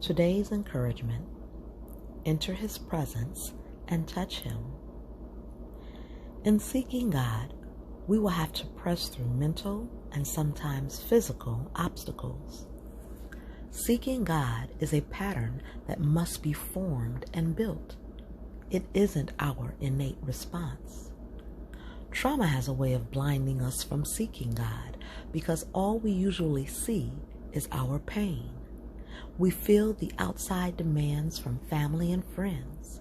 Today's encouragement: enter His presence and touch Him. In seeking God, we will have to press through mental and sometimes physical obstacles. Seeking God is a pattern that must be formed and built. It isn't our innate response. Trauma has a way of blinding us from seeking God because all we usually see is our pain. We feel the outside demands from family and friends.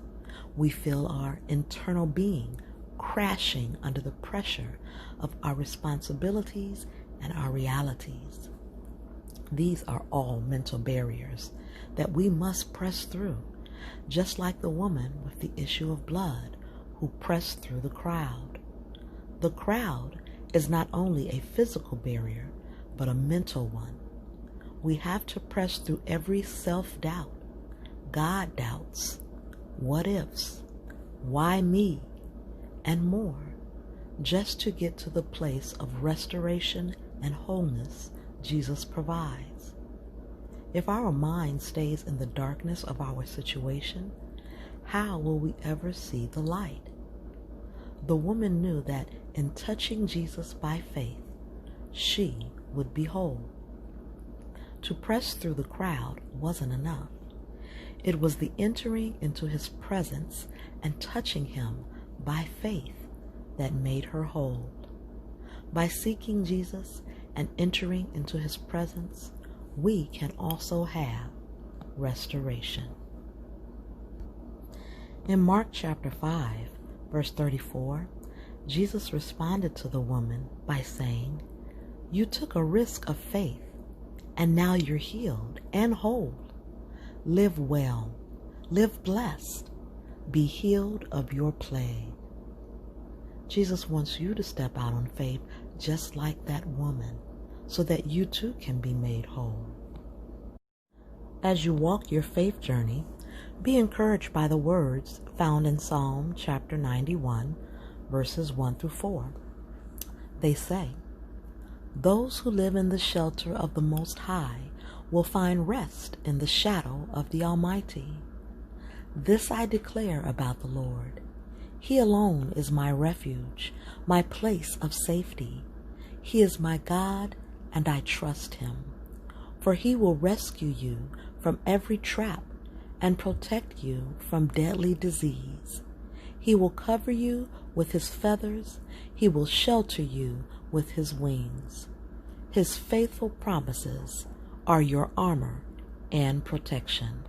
We feel our internal being crashing under the pressure of our responsibilities and our realities. These are all mental barriers that we must press through, just like the woman with the issue of blood who pressed through the crowd. The crowd is not only a physical barrier, but a mental one. We have to press through every self-doubt, God doubts, what ifs, why me, and more, just to get to the place of restoration and wholeness Jesus provides. If our mind stays in the darkness of our situation, how will we ever see the light? The woman knew that in touching Jesus by faith, she would be whole. To press through the crowd wasn't enough. It was the entering into His presence and touching Him by faith that made her whole. By seeking Jesus and entering into His presence, we can also have restoration. In Mark chapter 5, verse 34, Jesus responded to the woman by saying, "You took a risk of faith, and now you're healed and whole. Live well, live blessed, be healed of your plague." Jesus wants you to step out on faith just like that woman, so that you too can be made whole. As you walk your faith journey, be encouraged by the words found in Psalm chapter 91, verses 1 through 4. They say, "Those who live in the shelter of the Most High will find rest in the shadow of the Almighty. This I declare about the Lord. He alone is my refuge, my place of safety. He is my God, and I trust Him. For He will rescue you from every trap and protect you from deadly disease. He will cover you with His feathers. He will shelter you with His wings. His faithful promises are your armor and protection."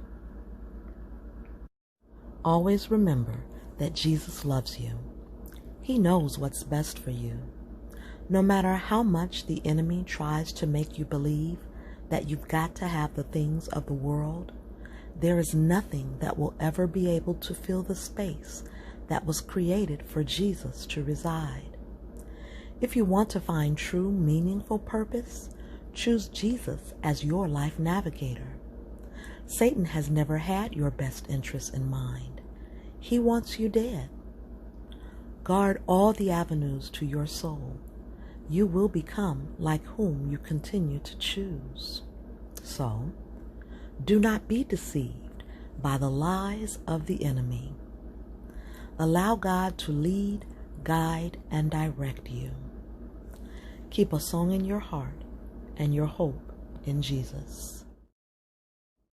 Always remember that Jesus loves you. He knows what's best for you. No matter how much the enemy tries to make you believe that you've got to have the things of the world, there is nothing that will ever be able to fill the space that was created for Jesus to reside. If you want to find true, meaningful purpose, choose Jesus as your life navigator. Satan has never had your best interests in mind. He wants you dead. Guard all the avenues to your soul. You will become like whom you continue to choose. So, do not be deceived by the lies of the enemy. Allow God to lead, guide, and direct you. Keep a song in your heart and your hope in Jesus.